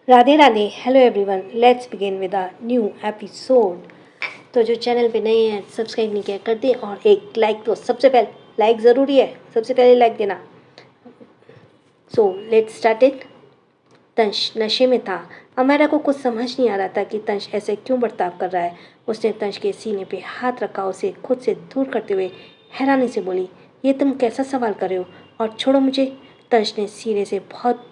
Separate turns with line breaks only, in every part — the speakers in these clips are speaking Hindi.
Radhe Radhe. Hello everyone, let's begin with a new episode. तो जो चैनल पे नए हैं सब्सक्राइब नहीं किया कर दे, और एक लाइक तो सबसे पहले लाइक ज़रूरी है, सबसे पहले लाइक देना। So let's start it. तंश नशे में था। अमायरा को कुछ समझ नहीं आ रहा था कि तंश ऐसे क्यों बर्ताव कर रहा है। उसने तंश के सीने पे हाथ रखा, उसे खुद से दूर करते हुए हैरानी से बोली, ये तुम कैसा सवाल कर रहे हो, और छोड़ो मुझे। तंश ने सीने से बहुत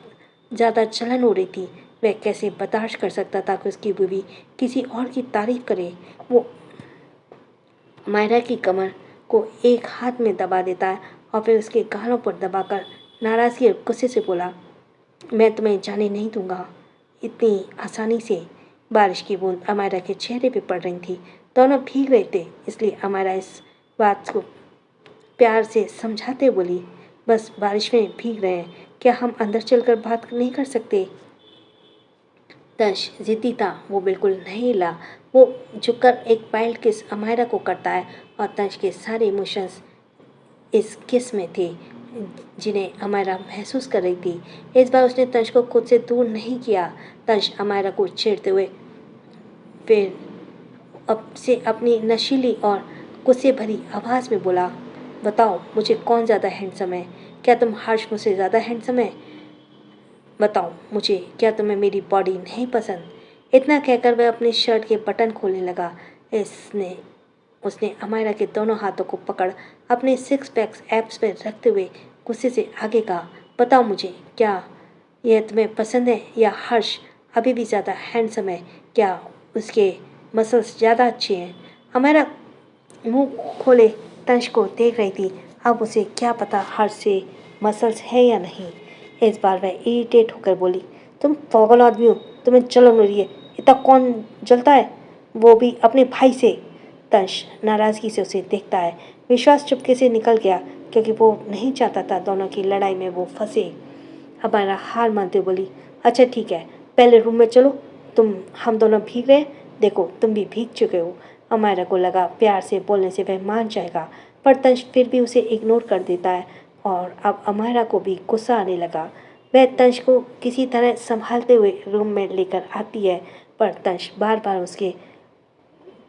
ज़्यादा जलन हो रही थी। वह कैसे बर्दाश्त कर सकता था कि उसकी बीवी किसी और की तारीफ करे। वो मायरा की कमर को एक हाथ में दबा देता है और फिर उसके गालों पर दबाकर नाराज़गी और गुस्से से बोला, मैं तुम्हें जाने नहीं दूंगा इतनी आसानी से। बारिश की बूंद अमायरा के चेहरे पे पड़ रही थी। दोनों भीग रहे थे, इसलिए अमायरा इस बात को प्यार से समझाते बोली, बस बारिश में भीग रहे हैं, क्या हम अंदर चलकर बात नहीं कर सकते। तंश जिद्दी था, वो बिल्कुल नहीं हिला। वो झुककर एक वाइल्ड किस अमायरा को करता है, और तंश के सारे इमोशंस इस किस में थे जिन्हें अमायरा महसूस कर रही थी। इस बार उसने तंश को खुद से दूर नहीं किया। तंश अमायरा को छेड़ते हुए फिर अब से अपनी नशीली और गुस्से भरी आवाज़ में बोला, बताओ मुझे कौन ज़्यादा हैंडसम है। क्या तुम हर्ष मुझसे ज़्यादा हैंडसम है? बताओ मुझे, क्या तुम्हें मेरी बॉडी नहीं पसंद? इतना कहकर वह अपने शर्ट के बटन खोलने लगा। इसने उसने अमायरा के दोनों हाथों को पकड़ अपने सिक्स पैक्स एब्स पर रखते हुए गुस्से से आगे कहा, बताओ मुझे, क्या यह तुम्हें पसंद है, या हर्ष अभी भी ज़्यादा हैंडसम है? क्या उसके मसल्स ज़्यादा अच्छे हैं? अमायरा मुंह खोले तंश को देख रही थी। अब उसे क्या पता हर्ष से मसल्स है या नहीं। इस बार वह इरिटेट होकर बोली, तुम पागल आदमी हो, तुम्हें जलन हो रही है, इतना कौन जलता है, वो भी अपने भाई से। तंश नाराज़गी से उसे देखता है। विश्वास चुपके से निकल गया, क्योंकि वो नहीं चाहता था दोनों की लड़ाई में वो फंसे। हमारा हार मानते बोली, अच्छा ठीक है, पहले रूम में चलो, हम दोनों भीग रहे हैं, देखो तुम भी भीग चुके हो। अमायरा को लगा प्यार से बोलने से वह मान जाएगा, पर तंश फिर भी उसे इग्नोर कर देता है, और अब अमायरा को भी गुस्सा आने लगा। वह तंश को किसी तरह संभालते हुए रूम में लेकर आती है, पर तंश बार बार उसके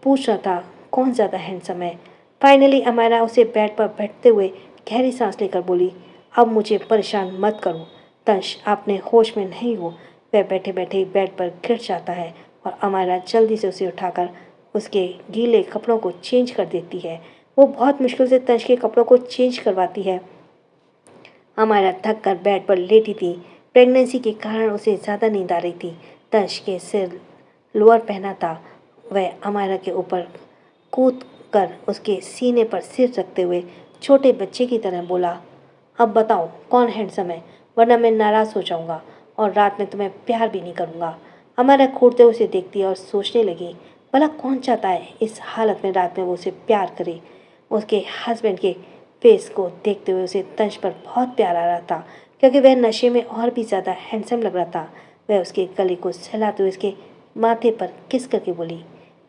पूछ रहा था कौन ज़्यादा हैंडसम है। फाइनली अमायरा उसे बेड पर बैठते हुए गहरी सांस लेकर बोली, अब मुझे परेशान मत करो। तंश आपने होश में नहीं हो। वह बैठे बैठे बेड पर गिर जाता है, और अमायरा जल्दी से उसे उठाकर उसके गीले कपड़ों को चेंज कर देती है। वो बहुत मुश्किल से तंश के कपड़ों को चेंज करवाती है। अमायरा थक कर बेड पर लेटी थी। प्रेगनेंसी के कारण उसे ज़्यादा नींद आ रही थी। तंश के सिर लोअर पहना था। वह अमायरा के ऊपर कूद कर उसके सीने पर सिर रखते हुए छोटे बच्चे की तरह बोला, अब बताओ कौन हैंडसम है, वरना मैं नाराज़ हो जाऊंगा और रात में तुम्हें प्यार भी नहीं करूंगा। अमायरा घूरते हुए उसे देखती और सोचने लगी, भला कौन चाहता है इस हालत में रात में वो उसे प्यार करे। उसके हस्बैंड के फेस को देखते हुए उसे तंश पर बहुत प्यार आ रहा था, क्योंकि वह नशे में और भी ज़्यादा हैंडसम लग रहा था। वह उसके गले को सहलाते हुए उसके माथे पर किस करके बोली,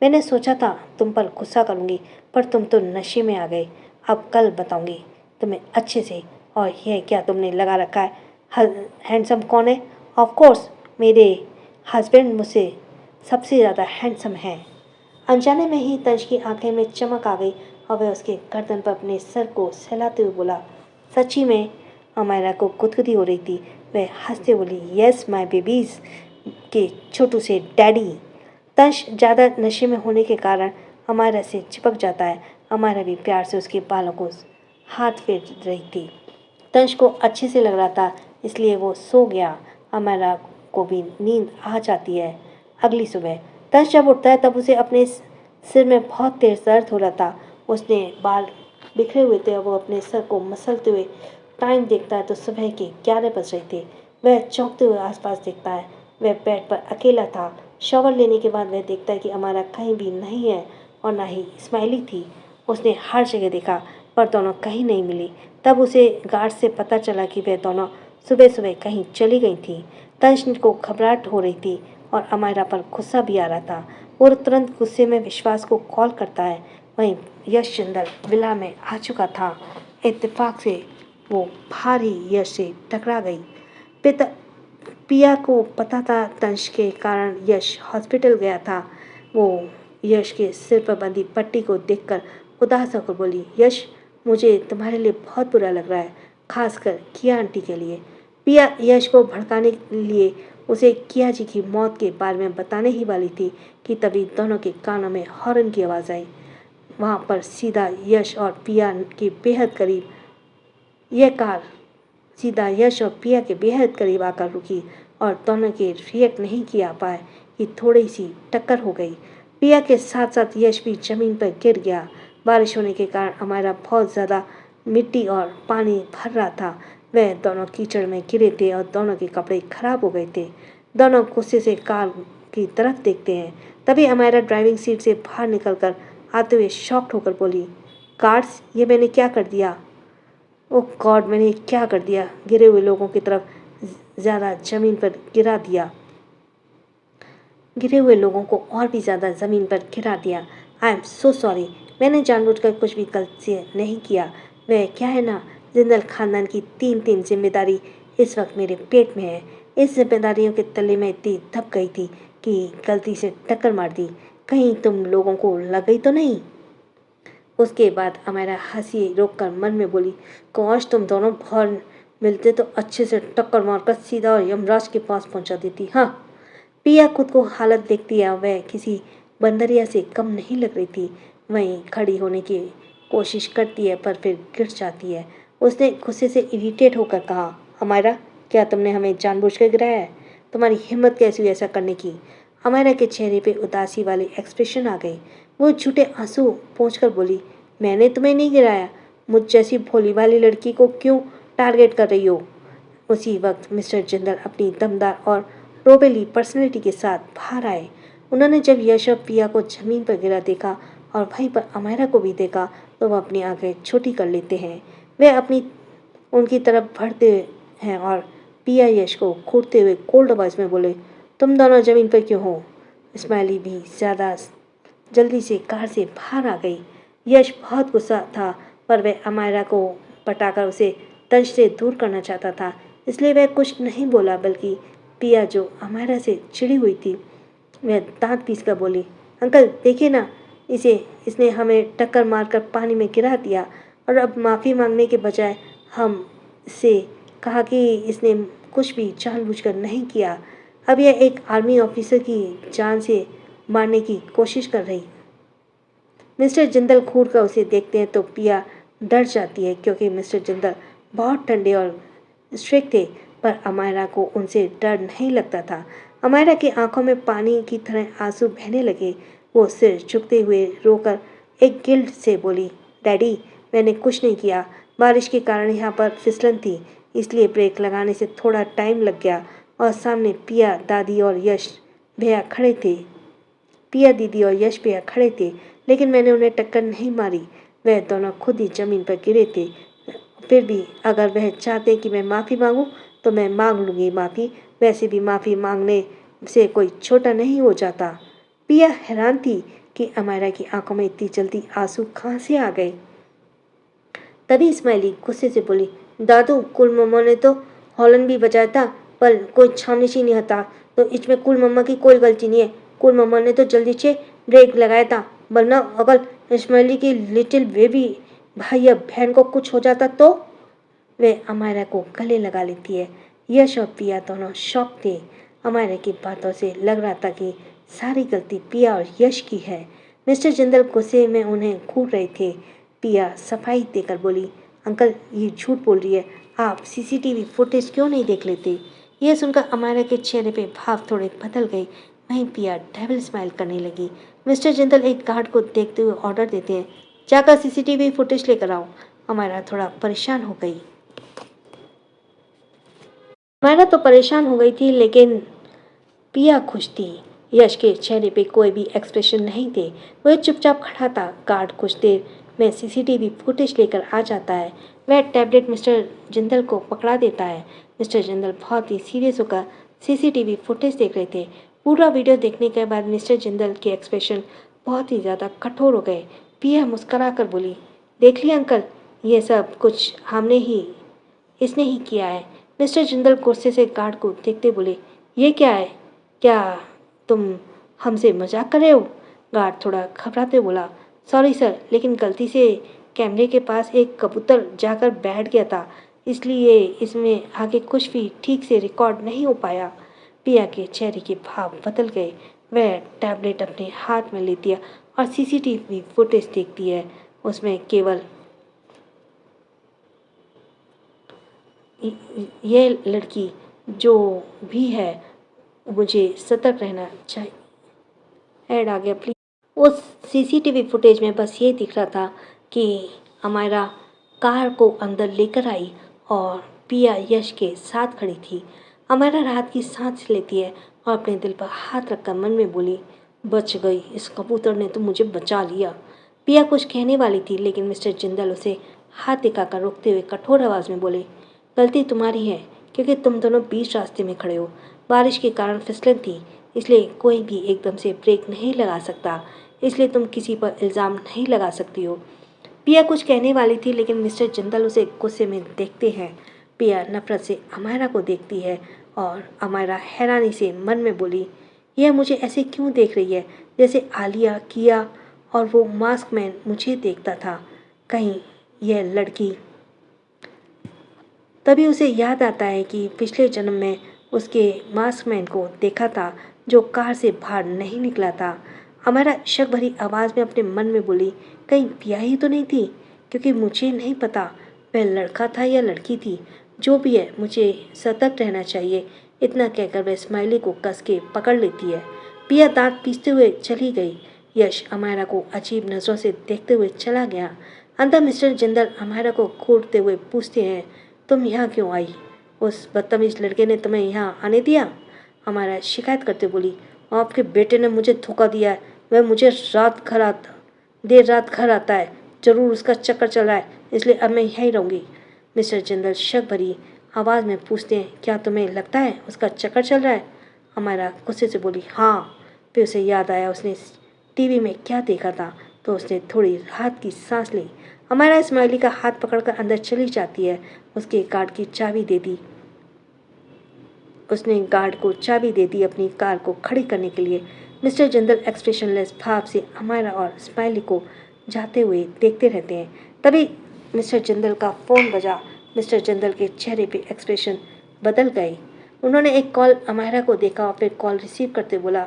मैंने सोचा था तुम पर गुस्सा करूंगी, पर तुम तो नशे में आ गए। अब कल बताऊंगी तुम्हें अच्छे से। और यह क्या तुमने लगा रखा है, हैंडसम कौन है? ऑफ कोर्स मेरे हस्बैंड मुझसे सबसे ज़्यादा हैंडसम हैं। अनजाने में ही तंश की आंखें में चमक आ गई, और वह उसके गर्दन पर अपने सर को सहलाते हुए बोला, सच्ची में? अमायरा को गुदगुदी हो रही थी। वह हंसते बोली, यस माय बेबीज के छोटू से डैडी। तंश ज़्यादा नशे में होने के कारण अमायरा से चिपक जाता है। अमायरा भी प्यार से उसके बालों को हाथ फेर रही थी। तंश को अच्छे से लग रहा था, इसलिए वो सो गया। अमायरा को भी नींद आ जाती है। अगली सुबह तंश जब उठता है तब उसे अपने सिर में बहुत तेज दर्द हो रहा था। उसने बाल बिखरे हुए थे और वो अपने सर को मसलते हुए टाइम देखता है तो सुबह के 11 बज रहे थे। वह चौंकते हुए आसपास देखता है। वह बेड पर अकेला था। शॉवर लेने के बाद वह देखता है कि अमायरा कहीं भी नहीं है, और ना ही स्माइली थी। उसने हर जगह देखा, पर दोनों कहीं नहीं मिली। तब उसे गार्ड से पता चला कि वह दोनों सुबह सुबह कहीं चली गई थी। तंश को घबराहट हो रही थी, और अमायरा पर गुस्सा भी आ रहा था। वो तुरंत गुस्से में विश्वास को कॉल करता है। वहीं यश चंदर विला में आ चुका था। इत्तेफाक से वो भारी यश से टकरा गई। पिता पिया को पता था तंश के कारण यश हॉस्पिटल गया था। वो यश के सिर पर बंधी पट्टी को देखकर उदास होकर बोली, यश मुझे तुम्हारे लिए बहुत बुरा लग रहा है, खासकर किया आंटी के लिए। पिया यश को भड़काने के लिए उसे किया जी की मौत के बारे में बताने ही वाली थी कि तभी दोनों के कानों में हॉर्न की आवाज़ आई। वहाँ पर सीधा यश और पिया के बेहद करीब आकर रुकी और दोनों के रिएक्ट नहीं किया पाए कि थोड़ी सी टक्कर हो गई। पिया के साथ साथ यश भी जमीन पर गिर गया। बारिश होने के कारण हमारा बहुत ज़्यादा मिट्टी और पानी भर रहा था। वह दोनों कीचड़ में गिरे थे और दोनों के कपड़े खराब हो गए थे। दोनों गुस्से से कार की तरफ देखते हैं। तभी हमारा ड्राइविंग सीट से बाहर निकलकर आते हुए शॉक्ड होकर बोली, गार्ड्स, ये मैंने क्या कर दिया? ओह गॉड, मैंने क्या कर दिया? गिरे हुए लोगों की तरफ ज़्यादा ज़मीन पर गिरा दिया। गिरे हुए लोगों को और भी ज़्यादा ज़मीन पर गिरा दिया। आई एम सो सॉरी, मैंने जानबूझकर कुछ भी गलती नहीं किया। वह क्या है ना, जिंदल खानदान की तीन जिम्मेदारी इस वक्त मेरे पेट में है। इस जिम्मेदारियों के तले में इतनी दब गई थी कि गलती से टक्कर मार दी। कहीं तुम लोगों को लग गई तो नहीं? उसके बाद हमारा हंसी रोककर मन में बोली, काश तुम दोनों बाहर मिलते तो अच्छे से टक्कर मारकर सीधा यमराज के पास पहुंचा देती। हाँ, पिया खुद को हालत देखती है, वह किसी बंदरिया से कम नहीं लग रही थी। वहीं खड़ी होने की कोशिश करती है पर फिर गिर जाती है। उसने गुस्से से इरिटेट होकर कहा, हमारा, क्या तुमने हमें जानबूझकर गिराया है? तुम्हारी हिम्मत कैसी हुई ऐसा करने की? हमारा के चेहरे पे उदासी वाले एक्सप्रेशन आ गए। वो झूठे आंसू पोंछकर बोली, मैंने तुम्हें नहीं गिराया। मुझ जैसी भोली वाली लड़की को क्यों टारगेट कर रही हो? उसी वक्त मिस्टर जिंदल अपनी दमदार और प्रोबेली पर्सनैलिटी के साथ बाहर आए। उन्होंने जब यश और पिया को जमीन पर गिरा देखा और वहीं पर अमायरा को भी देखा तो वह अपनी आंखें छोटी कर लेते हैं। वे उनकी तरफ बढ़ते हैं और पिया यश को घूरते हुए कोल्ड आवाज में बोले, तुम दोनों जमीन पर क्यों हो? स्माइली भी ज़्यादा जल्दी से कार से बाहर आ गई। यश बहुत गुस्सा था पर वह अमायरा को पटाकर उसे तंज से दूर करना चाहता था, इसलिए वह कुछ नहीं बोला। बल्कि पिया जो अमायरा से चिड़ी हुई थी, वह दांत पीसकर बोली, अंकल देखिए ना, इसने हमें टक्कर मारकर पानी में गिरा दिया और अब माफ़ी मांगने के बजाय हम से कहा कि इसने कुछ भी जानबूझकर नहीं किया। अब यह एक आर्मी ऑफिसर की जान से मारने की कोशिश कर रही। मिस्टर जिंदल घूर कर उसे देखते हैं तो पिया डर जाती है क्योंकि मिस्टर जिंदल बहुत ठंडे और स्ट्रिक्ट थे, पर अमायरा को उनसे डर नहीं लगता था। अमायरा की आंखों में पानी की तरह आंसू बहने लगे। वो सिर झुकते हुए रोकर एक गिल्ट से बोली, डैडी, मैंने कुछ नहीं किया। बारिश के कारण यहाँ पर फिसलन थी, इसलिए ब्रेक लगाने से थोड़ा टाइम लग गया। और सामने पिया दीदी और यश भैया खड़े थे, लेकिन मैंने उन्हें टक्कर नहीं मारी। वह दोनों खुद ही जमीन पर गिरे थे। फिर भी अगर वह चाहते कि मैं माफ़ी मांगूं तो मैं मांग लूँगी माफ़ी। वैसे भी माफ़ी मांगने से कोई छोटा नहीं हो जाता। पिया हैरान थी कि अमायरा की आंखों में इतनी जल्दी आंसू कहाँ से आ गए। तभी स्माइली गुस्से से बोली, दादू, कुल मम्मा ने तो हॉर्न भी बजाया था पर कोई छामनिश ही नहीं हता, तो इसमें कुल मम्मा की कोई गलती नहीं है। कुल मम्मा ने तो जल्दी से ब्रेक लगाया था, वरना अगर स्माइली की लिटिल बेबी भाई या बहन को कुछ हो जाता तो। वे अमायरा को गले लगा लेती है। यश और पिया दोनों शॉक थे। अमायरा की बातों से लग रहा था कि सारी गलती पिया और यश की है। मिस्टर जिंदल गुस्से में उन्हें घूर रहे थे। पिया सफाई देकर बोली, अंकल ये झूठ बोल रही है, आप सीसीटीवी फुटेज क्यों नहीं देख लेते? यह सुनकर अमायरा के चेहरे पे भाव थोड़े बदल गए। वहीं पिया डेविल स्माइल करने लगी। मिस्टर जिंदल एक गार्ड को देखते हुए ऑर्डर देते हैं, जाकर सीसीटीवी फुटेज लेकर आओ। अमायरा थोड़ा परेशान हो गई। अमायरा तो परेशान हो गई थी, लेकिन पिया खुश थी। यश के चेहरे पे कोई भी एक्सप्रेशन नहीं थे। वह चुपचाप खड़ा था। गार्ड कुछ देर में सीसीटीवी फुटेज लेकर आ जाता है। वह टैबलेट मिस्टर जिंदल को पकड़ा देता है। मिस्टर जिंदल बहुत ही सीरियस होकर सीसीटीवी फुटेज देख रहे थे। पूरा वीडियो देखने के बाद मिस्टर जिंदल के एक्सप्रेशन बहुत ही ज़्यादा कठोर हो गए। पिया मुस्करा कर बोली, देख लिया अंकल, ये सब कुछ इसने ही किया है। मिस्टर जिंदल गुस्से से गार्ड को देखते बोले, ये क्या है? क्या तुम हमसे मजाक कर रहे हो? गार्ड थोड़ा घबराते बोला, सॉरी सर, लेकिन गलती से कैमरे के पास एक कबूतर जाकर बैठ गया था, इसलिए इसमें आगे कुछ भी ठीक से रिकॉर्ड नहीं हो पाया। पिया के चेहरे के भाव बदल गए। वह टैबलेट अपने हाथ में लेती है और सीसीटीवी फुटेज देखती है। उसमें केवल ये लड़की जो भी है, मुझे सतर्क रहना चाहिए। ऐड आ गया प्लीज। उस सीसीटीवी फुटेज में बस ये दिख रहा था कि अमायरा कार को अंदर लेकर आई और पिया यश के साथ खड़ी थी। अमायरा राहत की सांस लेती है और अपने दिल पर हाथ रखकर मन में बोली, बच गई, इस कबूतर ने तो मुझे बचा लिया। पिया कुछ कहने वाली थी, लेकिन मिस्टर जिंदल उसे हाथ दिखाकर रोकते हुए कठोर आवाज़ में बोले, गलती तुम्हारी है, क्योंकि तुम दोनों बीच रास्ते में खड़े हो। बारिश के कारण फिसलन थी, इसलिए कोई भी एकदम से ब्रेक नहीं लगा सकता, इसलिए तुम किसी पर इल्ज़ाम नहीं लगा सकती हो। पिया कुछ कहने वाली थी, लेकिन मिस्टर जिंदल उसे गुस्से में देखते हैं। पिया नफरत से अमायरा को देखती है और अमायरा हैरानी से मन में बोली, यह मुझे ऐसे क्यों देख रही है जैसे आलिया, किया और वो मास्क मैन मुझे देखता था। कहीं यह लड़की। तभी उसे याद आता है कि पिछले जन्म में उसके मास्कमैन को देखा था, जो कार से बाहर नहीं निकला था। हमारा शक भरी आवाज़ में अपने मन में बोली, कहीं पिया ही तो नहीं थी, क्योंकि मुझे नहीं पता वह लड़का था या लड़की थी। जो भी है, मुझे सतर्क रहना चाहिए। इतना कहकर वह स्माइली को कस के पकड़ लेती है। पिया दांत पीसते हुए चली गई। यश अमायरा को अजीब नज़रों से देखते हुए चला गया। अंदर मिस्टर जिंदल अमायरा को घूरते हुए पूछते हैं, तुम यहाँ क्यों आई? उस बदतमीज लड़के ने तुम्हें यहाँ आने दिया? हमारा शिकायत करते बोली, आपके बेटे ने मुझे धोखा दिया है। वह मुझे देर रात घर आता है। जरूर उसका चक्कर चल रहा है, इसलिए अब मैं यहीं रहूँगी। मिस्टर जिंदल शक भरी आवाज़ में पूछते हैं, क्या तुम्हें लगता है उसका चक्कर चल रहा है? हमारा गुस्से से बोली, हाँ। फिर उसे याद आया उसने टीवी में क्या देखा था, तो उसने थोड़ी राहत की सांस ली। हमारा स्माइली का हाथ पकड़कर अंदर चली जाती है। उसने गार्ड को चाबी दे दी अपनी कार को खड़ी करने के लिए। मिस्टर जिंदल एक्सप्रेशनलेस भाव से अमायरा और स्माइली को जाते हुए देखते रहते हैं। तभी मिस्टर जिंदल का फ़ोन बजा। मिस्टर जिंदल के चेहरे पे एक्सप्रेशन बदल गए। उन्होंने एक कॉल अमायरा को देखा और फिर कॉल रिसीव करते बोला,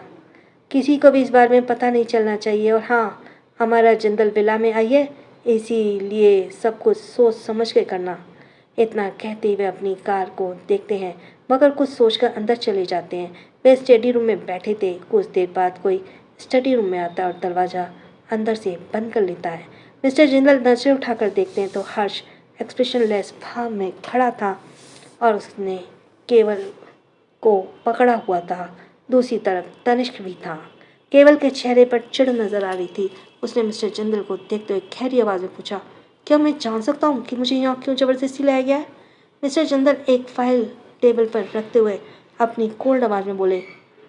किसी को भी इस बारे में पता नहीं चलना चाहिए, और हाँ, हमारा जिंदल विला में आई है, इसीलिए सब कुछ सोच समझ के करना। इतना कहते हुए अपनी कार को देखते हैं, मगर कुछ सोचकर अंदर चले जाते हैं। वे स्टडी रूम में बैठे थे। कुछ देर बाद कोई स्टडी रूम में आता है और दरवाज़ा अंदर से बंद कर लेता है। मिस्टर जिंदल नजरें उठाकर देखते हैं तो हर्ष एक्सप्रेशनलेस भाव में खड़ा था और उसने केवल को पकड़ा हुआ था। दूसरी तरफ तनिष्क भी था। केवल के चेहरे पर चिढ़ नजर आ रही थी। उसने मिस्टर जिंदल को देखते हुए खैरी आवाज़ में पूछा, क्या मैं जान सकता हूँ कि मुझे यहाँ क्यों ज़बरदस्ती लाया गया है? मिस्टर जिंदल एक फाइल टेबल पर रखते हुए अपनी कोल्ड आवाज़ में बोले,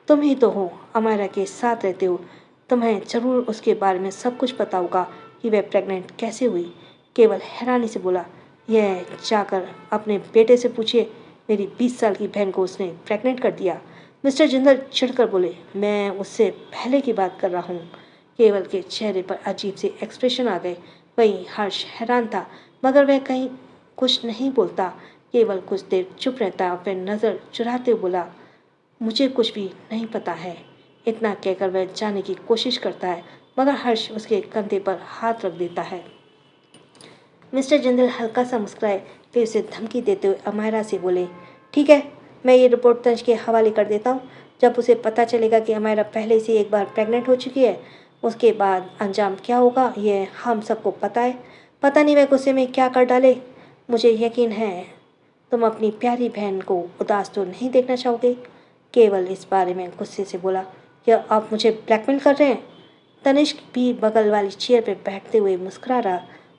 तुम ही तो हो, अमायरा के साथ रहते हो, तुम्हें ज़रूर उसके बारे में सब कुछ पता होगा कि वह प्रेग्नेंट कैसे हुई। केवल हैरानी से बोला, यह जाकर अपने बेटे से पूछिए, मेरी 20 साल की बहन को उसने प्रेग्नेंट कर दिया। मिस्टर जिंदल चिढ़कर बोले, मैं उससे पहले की बात कर रहा हूँ। केवल के चेहरे पर अजीब से एक्सप्रेशन आ गए। वहीं हर्ष हैरान था, मगर वह कहीं कुछ नहीं बोलता। केवल कुछ देर चुप रहता और फिर नज़र चुराते बोला, मुझे कुछ भी नहीं पता है। इतना कहकर वह जाने की कोशिश करता है, मगर हर्ष उसके कंधे पर हाथ रख देता है। मिस्टर जिंदल हल्का सा मुस्कुराए, फिर उसे धमकी देते हुए अमायरा से बोले, ठीक है, मैं ये रिपोर्ट तंज के हवाले कर देता हूँ। जब उसे पता चलेगा कि अमायरा पहले से एक बार प्रेग्नेंट हो चुकी है, उसके बाद अंजाम क्या होगा ये हम सबको पता है। पता नहीं वह गुस्से में क्या कर डाले। मुझे यकीन है तुम अपनी प्यारी बहन को उदास तो नहीं देखना चाहोगे। केवल इस बारे में गुस्से से बोला, क्या आप मुझे ब्लैकमेल कर रहे हैं? तनिष्क भी बगल वाली चेयर पर बैठते हुए मुस्कुरा रहा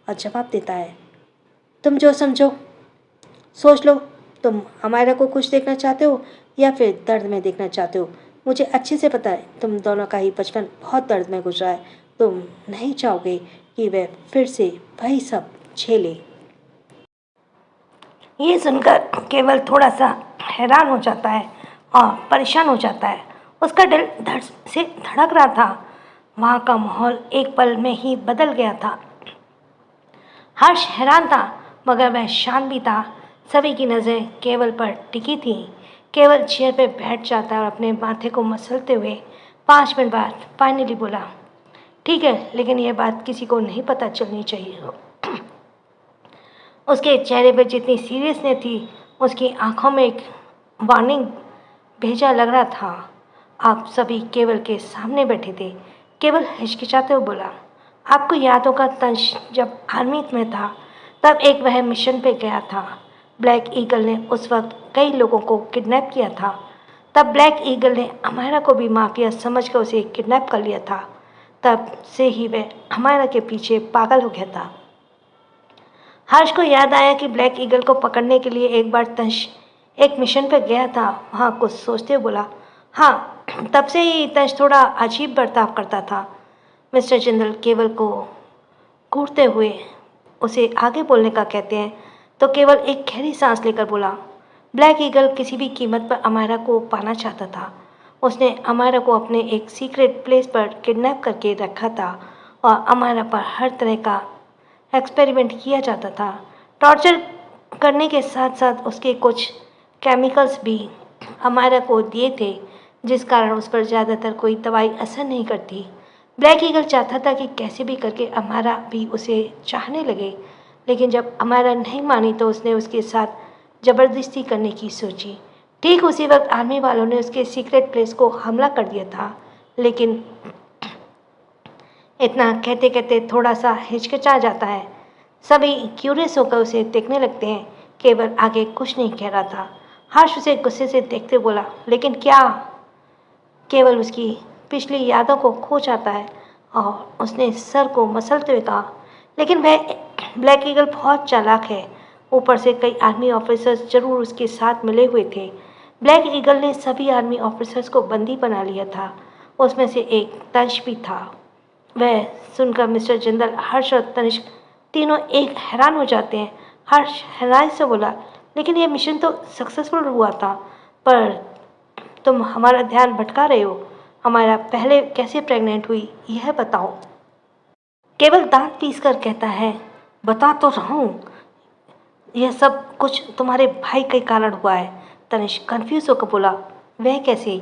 और जवाब देता है, तुम जो समझो सोच लो। तुम अमायरा को खुश देखना चाहते हो या फिर दर्द में देखना चाहते हो? मुझे अच्छे से पता है तुम दोनों का ही बचपन बहुत दर्द में गुजरा है। तुम नहीं चाहोगे कि वह फिर से वही सब झेले।
ये सुनकर केवल थोड़ा सा हैरान हो जाता है और परेशान हो जाता है। उसका दिल धड़ से धड़क रहा था। वहाँ का माहौल एक पल में ही बदल गया था। हर्ष हैरान था, मगर वह शांत भी था। सभी की नज़रें केवल पर टिकी थी। केवल चेयर पर बैठ जाता और अपने माथे को मसलते हुए 5 मिनट बाद फाइनली बोला, ठीक है, लेकिन यह बात किसी को नहीं पता चलनी चाहिए। उसके चेहरे पर जितनी सीरियसनेस थी, उसकी आंखों में एक वार्निंग भेजा लग रहा था। आप सभी केवल के सामने बैठे थे। केवल हिचकिचाते हुए बोला, आपको याद होगा तंश जब आर्मी में था तब एक वह मिशन पे गया था। ब्लैक ईगल ने उस वक्त कई लोगों को किडनैप किया था। तब ब्लैक ईगल ने अमायरा को भी माफिया समझकर उसे किडनैप कर लिया था। तब से ही वह अमायरा के पीछे पागल हो गया था। हर्ष को याद आया कि ब्लैक ईगल को पकड़ने के लिए एक बार तंश एक मिशन पर गया था। वहाँ कुछ सोचते हुए बोला, हाँ, तब से ही तंश थोड़ा अजीब बर्ताव करता था। मिस्टर जिंदल केवल को घूरते हुए उसे आगे बोलने का कहते हैं तो केवल एक गहरी सांस लेकर बोला, ब्लैक ईगल किसी भी कीमत पर अमायरा को पाना चाहता था। उसने अमायरा को अपने एक सीक्रेट प्लेस पर किडनैप करके रखा था और अमायरा पर हर तरह का एक्सपेरिमेंट किया जाता था। टॉर्चर करने के साथ साथ उसके कुछ केमिकल्स भी अमायरा को दिए थे, जिस कारण उस पर ज़्यादातर कोई दवाई असर नहीं करती। ब्लैक ईगल चाहता था कि कैसे भी करके अमायरा भी उसे चाहने लगे, लेकिन जब अमायरा नहीं मानी तो उसने उसके साथ ज़बरदस्ती करने की सोची। ठीक उसी वक्त आर्मी वालों ने उसके सीक्रेट प्लेस को हमला कर दिया था, लेकिन इतना कहते कहते थोड़ा सा हिचकिचा जाता है। सभी क्यूरियस होकर उसे देखने लगते हैं। केवल आगे कुछ नहीं कह रहा था। हर्ष उसे गुस्से से देखते बोला, लेकिन क्या? केवल उसकी पिछली यादों को खो जाता है और उसने सर को मसलते हुए कहा, लेकिन वह ब्लैक ईगल बहुत चालाक है। ऊपर से कई आर्मी ऑफिसर्स जरूर उसके साथ मिले हुए थे। ब्लैक ईगल ने सभी आर्मी ऑफिसर्स को बंदी बना लिया था। उसमें से एक तंश भी था। वह सुनकर मिस्टर जिंदल, हर्ष और तनिष्क तीनों एक हैरान हो जाते हैं। हर्ष हैरानी से बोला, लेकिन यह मिशन तो सक्सेसफुल हुआ था, पर तुम हमारा ध्यान भटका रहे हो। हमारा पहले कैसे प्रेग्नेंट हुई यह बताओ। केवल दांत पीस कर कहता है, बता तो रहा हूँ, यह सब कुछ तुम्हारे भाई के कारण हुआ है। तनिष्क कंफ्यूज होकर बोला, वह कैसे?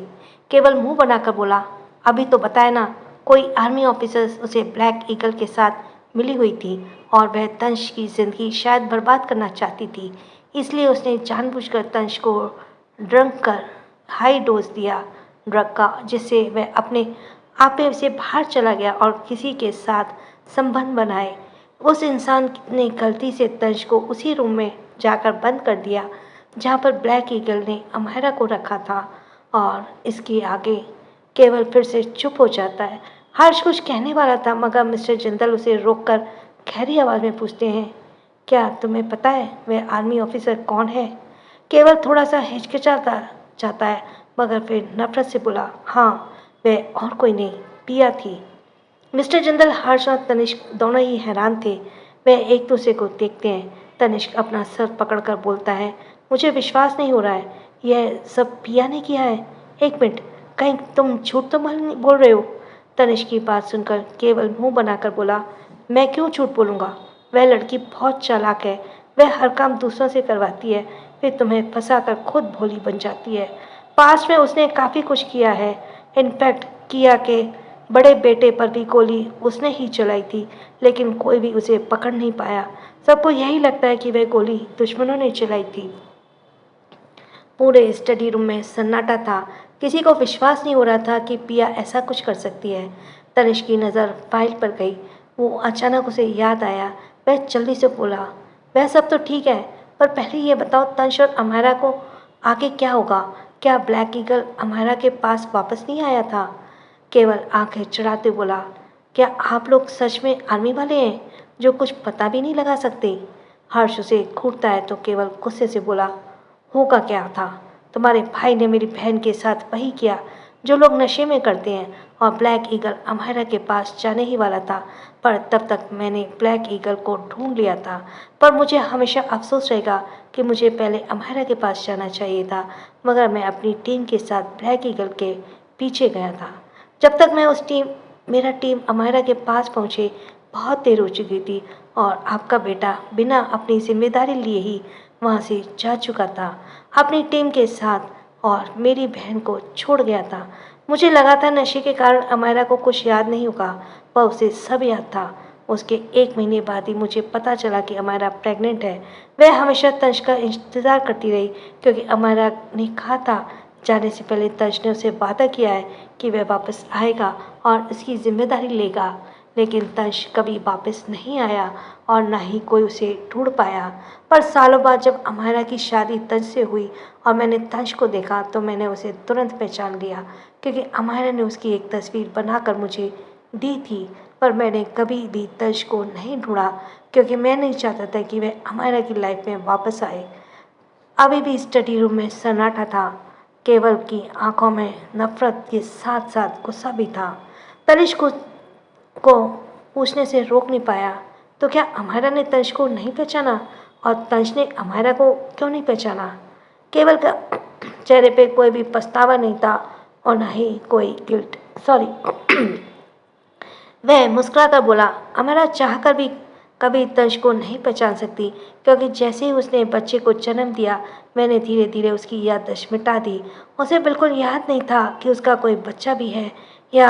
केवल मुंह बनाकर बोला, अभी तो बताया ना, कोई आर्मी ऑफिसर्स उसे ब्लैक ईगल के साथ मिली हुई थी और वह तंश की ज़िंदगी शायद बर्बाद करना चाहती थी। इसलिए उसने जानबूझकर तंश को ड्रंक कर हाई डोज दिया ड्रग का, जिससे वह अपने आपे से बाहर चला गया और किसी के साथ संबंध बनाए। उस इंसान ने गलती से तंश को उसी रूम में जाकर बंद कर दिया जहाँ पर ब्लैक ईगल ने अमायरा को रखा था। और इसके आगे केवल फिर से चुप हो जाता है। हर्ष कुछ कहने वाला था, मगर मिस्टर जिंदल उसे रोककर गहरी आवाज़ में पूछते हैं, क्या तुम्हें पता है वह आर्मी ऑफिसर कौन है? केवल थोड़ा सा हिचकिचाता जाता है, मगर फिर नफरत से बोला, हाँ, वह और कोई नहीं, पिया थी। मिस्टर जिंदल, हर्ष और तनिष्क दोनों ही हैरान थे। वे एक दूसरे को देखते हैं। तनिष्क अपना सर पकड़कर बोलता है, मुझे विश्वास नहीं हो रहा है, यह सब पिया ने किया है। एक मिनट, कहीं तुम झूठ तो बोल रहे हो? तनिष्क की बात सुनकर केवल मुंह बनाकर बोला, मैं क्यों झूठ बोलूँगा? वह लड़की बहुत चालाक है। वह हर काम दूसरों से करवाती है, फिर तुम्हें फंसाकर खुद भोली बन जाती है। पास्ट में उसने काफ़ी कुछ किया है। इनफैक्ट किया के बड़े बेटे पर भी गोली उसने ही चलाई थी, लेकिन कोई भी उसे पकड़ नहीं पाया। सबको यही लगता है कि वह गोली दुश्मनों ने चलाई थी। पूरे स्टडी रूम में सन्नाटा था। किसी को विश्वास नहीं हो रहा था कि पिया ऐसा कुछ कर सकती है। तनिष्क की नज़र फाइल पर गई। वो अचानक उसे याद आया। वह जल्दी से बोला, वह सब तो ठीक है, पर पहले ये बताओ, तंश और अमायरा को आगे क्या होगा? क्या ब्लैक ईगल अमायरा के पास वापस नहीं आया था? केवल आंखें चढ़ाते बोला, क्या आप लोग सच में आर्मी वाले हैं जो कुछ पता भी नहीं लगा सकते? हर्ष उसे घूरता है तो केवल गुस्से से बोला, होगा क्या था? तुम्हारे भाई ने मेरी बहन के साथ वही किया जो लोग नशे में करते हैं। और ब्लैक ईगल अमायरा के पास जाने ही वाला था, पर तब तक मैंने ब्लैक ईगल को ढूंढ लिया था। पर मुझे हमेशा अफसोस रहेगा कि मुझे पहले अमायरा के पास जाना चाहिए था, मगर मैं अपनी टीम के साथ ब्लैक ईगल के पीछे गया था। जब तक मैं मेरा टीम अमायरा के पास पहुँचे बहुत देर हो चुकी थी और आपका बेटा बिना अपनी जिम्मेदारी लिए ही वहाँ से जा चुका था अपनी टीम के साथ और मेरी बहन को छोड़ गया था। मुझे लगा था नशे के कारण अमायरा को कुछ याद नहीं होगा, पर उसे सब याद था। उसके 1 महीने बाद ही मुझे पता चला कि अमायरा प्रेग्नेंट है। वह हमेशा तंश का इंतज़ार करती रही, क्योंकि अमायरा ने कहा था जाने से पहले तंश ने उसे वादा किया है कि वह वापस आएगा और इसकी जिम्मेदारी लेगा। लेकिन तंश कभी वापस नहीं आया और न ही कोई उसे ढूंढ पाया। पर सालों बाद जब अमायरा की शादी तंश से हुई और मैंने तंश को देखा तो मैंने उसे तुरंत पहचान लिया, क्योंकि अमायरा ने उसकी एक तस्वीर बनाकर मुझे दी थी। पर मैंने कभी भी तंश को नहीं ढूंढा, क्योंकि मैं नहीं चाहता था कि वह अमायरा की लाइफ में वापस आए। अभी भी स्टडी रूम में सन्नाटा था, केवल की आंखों में नफरत के साथ साथ गुस्सा भी था। तनिष को पूछने से रोक नहीं पाया, तो क्या अमायरा ने तंश को नहीं पहचाना और तंश ने अमायरा को क्यों नहीं पहचाना? केवल का चेहरे पे कोई भी पछतावा नहीं था और न ही कोई गिल्ट। सॉरी। वह मुस्कुराकर बोला, अमायरा चाहकर भी कभी तंश को नहीं पहचान सकती, क्योंकि जैसे ही उसने बच्चे को जन्म दिया मैंने धीरे धीरे उसकी याददाश्त मिटा दी। उसे बिल्कुल याद नहीं था कि उसका कोई बच्चा भी है या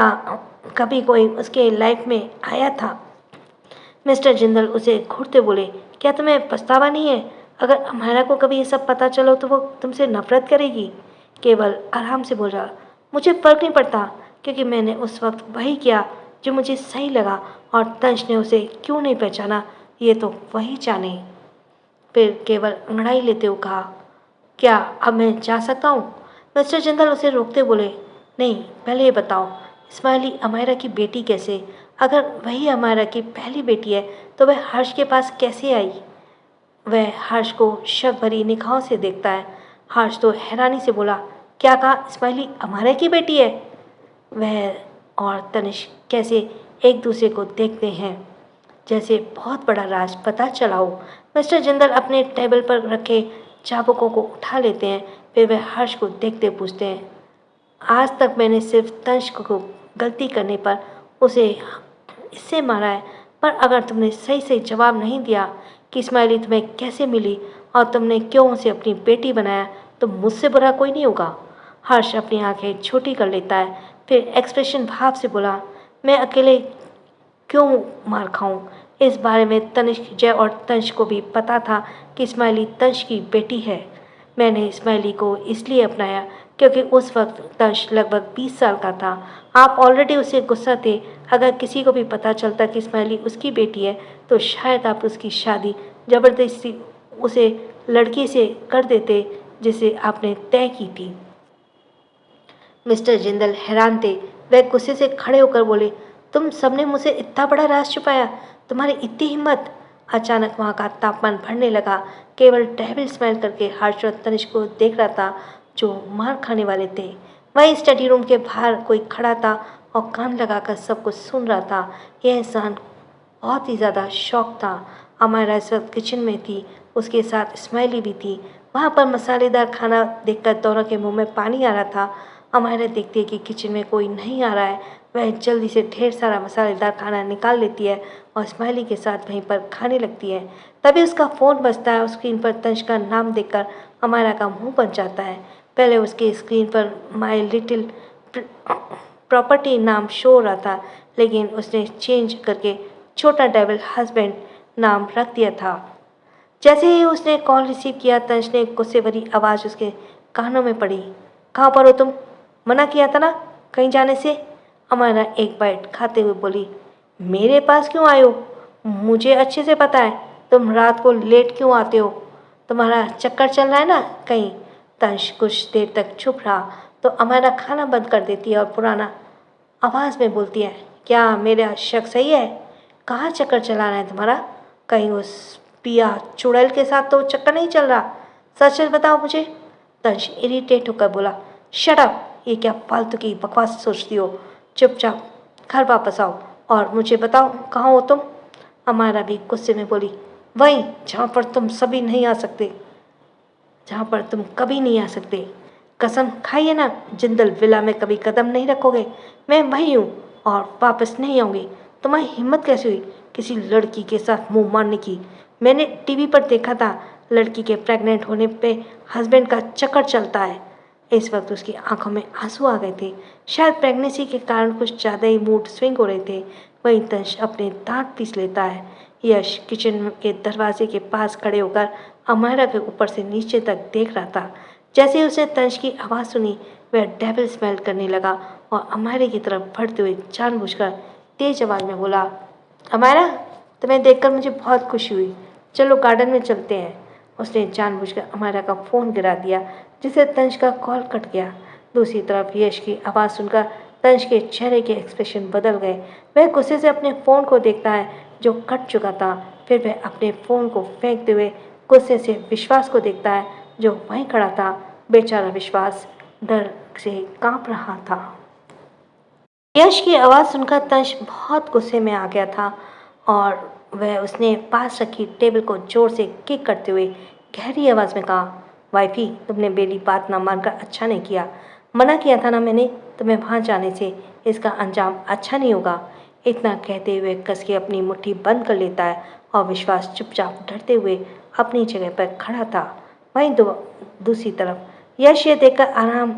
कभी कोई उसके लाइफ में आया था। मिस्टर जिंदल उसे घूरते बोले, क्या तुम्हें पछतावा नहीं है? अगर अमायरा को कभी ये सब पता चलो तो वो तुमसे नफरत करेगी। केवल आराम से बोला, मुझे फर्क नहीं पड़ता, क्योंकि मैंने उस वक्त वही किया जो मुझे सही लगा और तंश ने उसे क्यों नहीं पहचाना ये तो वही जाने। फिर केवल अंगड़ाई लेते हुए कहा, क्या अब मैं जा सकता हूँ? मिस्टर जिंदल उसे रोकते बोले, नहीं, पहले ये बताओ इस्माइली अमायरा की बेटी कैसे? अगर वही अमायरा की पहली बेटी है तो वह हर्ष के पास कैसे आई? वह हर्ष को शक भरी निगाहों से देखता है। हर्ष तो हैरानी से बोला, क्या कहा? इस्माइली अमायरा की बेटी है? वह और तनिष कैसे एक दूसरे को देखते हैं जैसे बहुत बड़ा राज पता चला हो। मिस्टर जिंदल अपने टेबल पर रखे चाबुकों को उठा लेते हैं। फिर वह हर्ष को देखते पूछते हैं, आज तक मैंने सिर्फ तंश को गलती करने पर उसे इससे मारा है, पर अगर तुमने सही से जवाब नहीं दिया कि इस्माइली तुम्हें कैसे मिली और तुमने क्यों उसे अपनी बेटी बनाया तो मुझसे बुरा कोई नहीं होगा। हर्ष अपनी आंखें छोटी कर लेता है, फिर एक्सप्रेशन भाव से बोला, मैं अकेले क्यों मार खाऊं? इस बारे में जय और तंश को भी पता था कि इस्माइली तंश की बेटी है। मैंने इस्माइली को इसलिए अपनाया क्योंकि उस वक्त तंश लगभग 20 साल का था। आप ऑलरेडी उसे गुस्सा थे। अगर किसी को भी पता चलता कि इस्माइली उसकी बेटी है तो शायद आप उसकी शादी ज़बरदस्ती उसे लड़की से कर देते जिसे आपने तय की थी। मिस्टर जिंदल हैरान थे। वह गुस्से से खड़े होकर बोले, तुम सबने मुझसे इतना बड़ा राज छुपाया? तुम्हारी इतनी हिम्मत? अचानक वहाँ का तापमान बढ़ने लगा। केवल डेविल स्माइल करके हर्ष और तनिष को देख रहा था जो मार खाने वाले थे। वहीं स्टडी रूम के बाहर कोई खड़ा था और कान लगाकर सब कुछ सुन रहा था। यह इंसान बहुत ही ज़्यादा शॉक था। अमायरा इस वक्त किचन में थी, उसके साथ स्माइली भी थी। वहाँ पर मसालेदार खाना देखकर दोनों के मुंह में पानी आ रहा था। अमायरा देखती है कि किचन में कोई नहीं आ रहा है। वह जल्दी से ढेर सारा मसालेदार खाना निकाल लेती है और स्माइली के साथ वहीं पर खाने लगती है। तभी उसका फ़ोन बजता है। स्क्रीन पर तंश का नाम देखकर अमायरा का मुंह बन जाता है। पहले उसके स्क्रीन पर माई लिटिल प्रॉपर्टी नाम शो हो रहा था, लेकिन उसने चेंज करके छोटा डेविल हस्बैंड नाम रख दिया था। जैसे ही उसने कॉल रिसीव किया तंश ने गुस्से भरी आवाज़ उसके कानों में पड़ी, कहाँ पर हो तुम? मना किया था ना कहीं जाने से? अमायरा एक बाइट खाते हुए बोली, मेरे पास क्यों आए हो? मुझे अच्छे से पता है तुम रात को लेट क्यों आते हो। तुम्हारा चक्कर चल रहा है ना कहीं। तंश कुछ देर तक चुप रहा तो अमायरा खाना बंद कर देती है और पुराना आवाज़ में बोलती है, क्या मेरा शक सही है? कहाँ चक्कर चला रहा है तुम्हारा? कहीं उस पिया चुड़ैल के साथ तो चक्कर नहीं चल रहा? सच सच बताओ मुझे। तंश इरिटेट होकर बोला, शट अप, ये क्या फालतू की बकवास सोचती हो? चुपचाप घर वापस आओ और मुझे बताओ कहाँ हो तुम। अमायरा भी गुस्से में बोली, वहीं जहाँ पर तुम सभी नहीं आ सकते, जहाँ पर तुम कभी नहीं आ सकते। कसम खाइए ना, जिंदल विला में कभी कदम नहीं रखोगे। मैं वहीं हूँ और वापस नहीं आऊँगी। तुम्हारी हिम्मत कैसे हुई किसी लड़की के साथ मुंह मारने की? मैंने टीवी पर देखा था, लड़की के प्रेग्नेंट होने पे हस्बैंड का चक्कर चलता है। इस वक्त उसकी आंखों में आंसू आ गए थे। शायद प्रेगनेंसी के कारण कुछ ज़्यादा ही मूड स्विंग हो रहे थे। वहीं तंश अपने दांत पीस लेता है। यश किचन के दरवाजे के पास खड़े होकर अमायरा के ऊपर से नीचे तक देख रहा था। जैसे ही उसने तंश की आवाज़ सुनी, वह डेविल स्मेल करने लगा और अमायरा की तरफ बढ़ते हुए जानबूझकर तेज आवाज़ में बोला, अमायरा, तुम्हें देखकर मुझे बहुत खुशी हुई। चलो गार्डन में चलते हैं। उसने जानबूझकर अमायरा का फ़ोन गिरा दिया, जिससे तंश का कॉल कट गया। दूसरी तरफ यश की आवाज़ सुनकर तंश के चेहरे के एक्सप्रेशन बदल गए। वह गुस्से से अपने फ़ोन को देखता है जो कट चुका था। फिर वह अपने फ़ोन को फेंकते हुए गुस्से से विश्वास को देखता है जो वहीं खड़ा था। बेचारा विश्वास डर से कांप रहा था। यश की आवाज़ सुनकर तंश बहुत गुस्से में आ गया था और वह उसने पास रखी टेबल को जोर से किक करते हुए गहरी आवाज़ में कहा, वाइफी, तुमने मेरी बात ना मानकर अच्छा नहीं किया। मना किया था ना मैंने तुम्हें वहाँ जाने से, इसका अंजाम अच्छा नहीं होगा। इतना कहते हुए कस के अपनी मुट्ठी बंद कर लेता है और विश्वास चुपचाप डरते हुए अपनी जगह पर खड़ा था। वहीं दूसरी तरफ यश ये देखकर आराम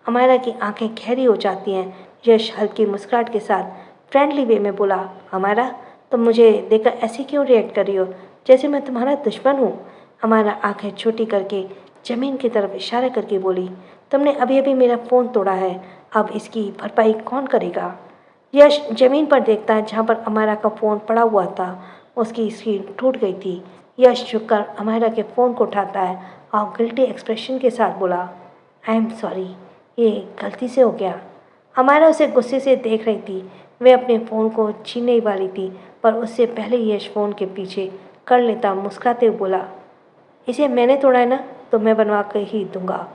अमायरा की आंखें गहरी हो जाती हैं। यश हल्की मुस्कुराहट के साथ फ्रेंडली वे में बोला, अमायरा, तुम मुझे देखकर ऐसे क्यों रिएक्ट कर रही हो जैसे मैं तुम्हारा दुश्मन हूँ? अमायरा आंखें छोटी करके जमीन की तरफ इशारा करके बोली, तुमने अभी अभी मेरा फ़ोन तोड़ा है, अब इसकी भरपाई कौन करेगा? यश जमीन पर देखता है जहाँ पर अमायरा का फ़ोन पड़ा हुआ था। उसकी स्क्रीन टूट गई थी। यश झुककर अमायरा के फ़ोन को उठाता है और गिल्टी एक्सप्रेशन के साथ बोला, आई एम सॉरी, ये गलती से हो गया। अमायरा उसे गुस्से से देख रही थी। वह अपने फ़ोन को छीनने वाली थी, पर उससे पहले यश फ़ोन के पीछे कर लेता मुस्कुराते हुए बोला, इसे मैंने तोड़ा है ना, तो मैं बनवा कर ही दूंगा।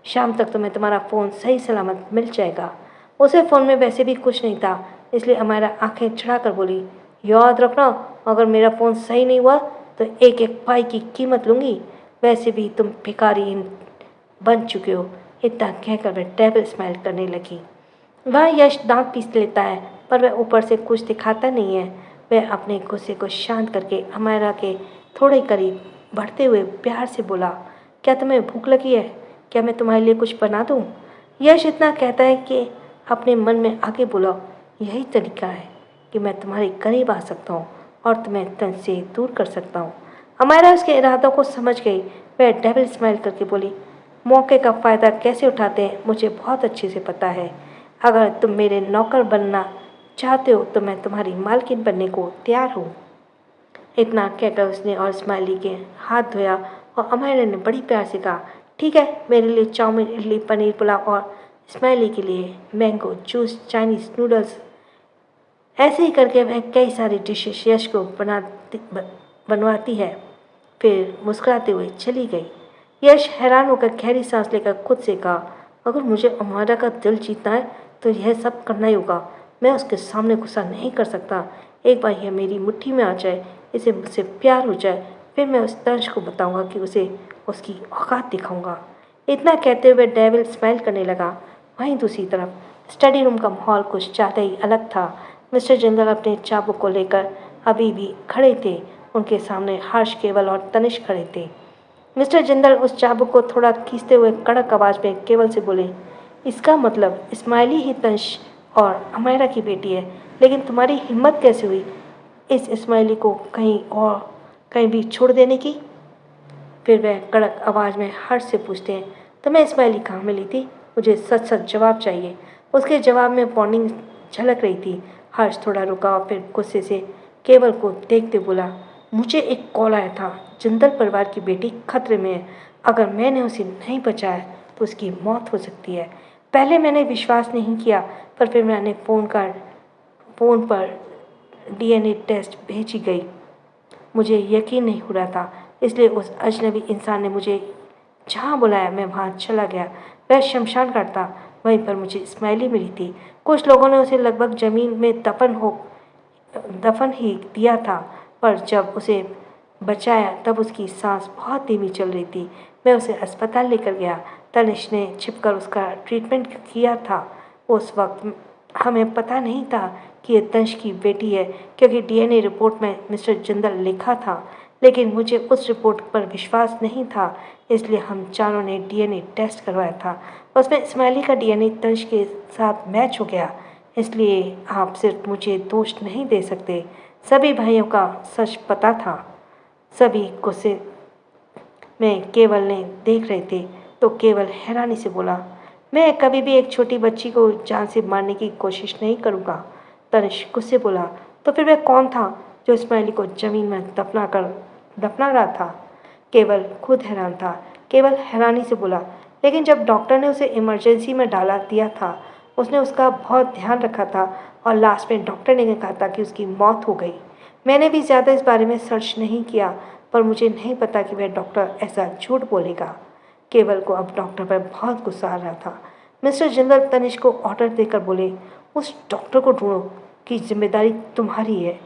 शाम तक तुम्हें तुम्हारा फ़ोन सही सलामत मिल जाएगा। उसे फ़ोन में वैसे भी कुछ नहीं था, इसलिए अमायरा आंखें चढ़ा कर बोली, याद रखना, अगर मेरा फ़ोन सही नहीं हुआ तो एक एक पाई की कीमत लूँगी। वैसे भी तुम भिखारी बन चुके हो। इतना कहकर वह टेबल स्माइल करने लगी। वह यश दांत पीस लेता है, पर वह ऊपर से कुछ दिखाता नहीं है। वह अपने गुस्से को शांत करके अमायरा के थोड़े करीब बढ़ते हुए प्यार से बोला, क्या तुम्हें भूख लगी है? क्या मैं तुम्हारे लिए कुछ बना दूँ? यश इतना कहता है कि अपने मन में आगे बोला, यही तरीका है कि मैं तुम्हारे करीब आ सकता हूँ और तुम्हें तन से दूर कर सकता हूँ। अमायरा उसके इरादों को समझ गई। वह डेविल स्माइल करके बोली, मौके का फ़ायदा कैसे उठाते हैं मुझे बहुत अच्छे से पता है। अगर तुम मेरे नौकर बनना चाहते हो तो मैं तुम्हारी मालकिन बनने को तैयार हूँ। इतना कहकर उसने और स्माइली के हाथ धोया और अमायरा ने बड़ी प्यार से कहा, ठीक है, मेरे लिए चाउमीन, इडली, पनीर पुलाव और स्माइली के लिए मैंगो जूस, चाइनीज़ नूडल्स। ऐसे ही करके वह कई सारी डिशेस यश को बनवाती है। फिर मुस्कुराते हुए चली गई। यश हैरान होकर गहरी सांस लेकर खुद से कहा, अगर मुझे अमायरा का दिल जीतना है तो यह सब करना ही होगा। मैं उसके सामने गुस्सा नहीं कर सकता। एक बार यह मेरी मुट्ठी में आ जाए, इसे मुझसे प्यार हो जाए, फिर मैं उस तंश को बताऊंगा कि उसे उसकी औकात दिखाऊंगा। इतना कहते हुए डेविल स्माइल करने लगा। वहीं दूसरी तरफ स्टडी रूम का माहौल कुछ ज़्यादा ही अलग था। मिस्टर जिंदल अपने चाबुक को लेकर अभी भी खड़े थे। उनके सामने हर्ष, केवल और तनिष्क खड़े थे। मिस्टर जिंदल उस चाबुक को थोड़ा खींचते हुए कड़क आवाज़ में केवल से बोले, इसका मतलब इस्माइली ही तंश और अमायरा की बेटी है, लेकिन तुम्हारी हिम्मत कैसे हुई इस इस्माइली को कहीं भी छोड़ देने की? फिर वह कड़क आवाज़ में हर्ष से पूछते हैं, तुम्हें इस्माइली कहाँ मिली थी? मुझे सच सच जवाब चाहिए। उसके जवाब में वार्निंग झलक रही थी। हर्ष थोड़ा रुका और फिर गुस्से से केवल को देखते बोला, मुझे एक कॉल आया था, जिंदल परिवार की बेटी खतरे में है। अगर मैंने उसे नहीं बचाया तो उसकी मौत हो सकती है। पहले मैंने विश्वास नहीं किया, पर फिर मैंने फ़ोन पर डीएनए टेस्ट भेजी गई। मुझे यकीन नहीं हो रहा था, इसलिए उस अजनबी इंसान ने मुझे जहाँ बुलाया मैं वहाँ चला गया। वह शमशान घाट था। वहीं पर मुझे स्माइली मिली थी। कुछ लोगों ने उसे लगभग ज़मीन में दफन ही दिया था, पर जब उसे बचाया तब उसकी सांस बहुत धीमी चल रही थी। मैं उसे अस्पताल लेकर गया। तनिष ने छिपकर उसका ट्रीटमेंट किया था। उस वक्त हमें पता नहीं था कि ये तनिष की बेटी है, क्योंकि डीएनए रिपोर्ट में मिस्टर जिंदल लिखा था। लेकिन मुझे उस रिपोर्ट पर विश्वास नहीं था, इसलिए हम चारों ने डीएनए टेस्ट करवाया था। उसमें स्माइली का डीएनए तनिष के साथ मैच हो गया। इसलिए आप सिर्फ मुझे दोष नहीं दे सकते। सभी भाइयों का सच पता था। सभी गुस्से में केवल ने देख रहे थे, तो केवल हैरानी से बोला, मैं कभी भी एक छोटी बच्ची को जान से मारने की कोशिश नहीं करूँगा। तनिष गुस्से बोला, तो फिर वह कौन था जो स्माइली को जमीन में दफना रहा था? केवल खुद हैरान था। केवल हैरानी से बोला, लेकिन जब डॉक्टर ने उसे इमरजेंसी में डाला दिया था, उसने उसका बहुत ध्यान रखा था और लास्ट में डॉक्टर ने कहा था कि उसकी मौत हो गई। मैंने भी ज़्यादा इस बारे में सर्च नहीं किया, पर मुझे नहीं पता कि वह डॉक्टर ऐसा झूठ बोलेगा। केवल को अब डॉक्टर पर बहुत गुस्सा आ रहा था। मिस्टर जिंदल तनिष को ऑर्डर देकर बोले, उस डॉक्टर को ढूंढो कि जिम्मेदारी तुम्हारी है,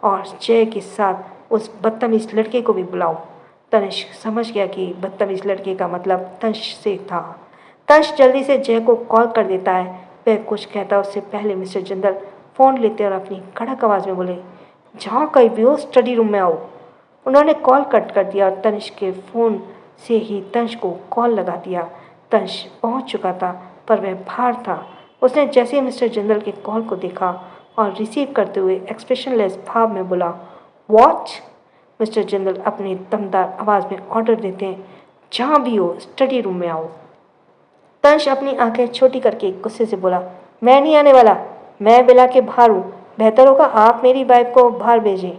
और जय के साथ उस बदतमीज लड़के को भी बुलाओ। तनिष समझ गया कि बदतमीज लड़के का मतलब तनिष से था। तनिष जल्दी से जय को कॉल कर देता है। वह कुछ कहता उससे पहले मिस्टर जिंदल फ़ोन लेते और अपनी कड़क आवाज़ में बोले, जहाँ कहीं भी हो स्टडी रूम में आओ। उन्होंने कॉल कट कर दिया और तनिष के फ़ोन से ही तनिष को कॉल लगा दिया। तनिष पहुंच चुका था, पर वह बाहर था। उसने जैसे ही मिस्टर जिंदल के कॉल को देखा और रिसीव करते हुए एक्सप्रेशनलेस भाव में बोला, वॉट? मिस्टर जिंदल अपनी दमदार आवाज़ में ऑर्डर देते हैं, जहाँ भी हो स्टडी रूम में आओ। तनिष अपनी आंखें छोटी करके गुस्से से बोला, मैं नहीं आने वाला, मैं विला के बाहर हूँ, बेहतर होगा आप मेरी वाइफ को बाहर भेजें।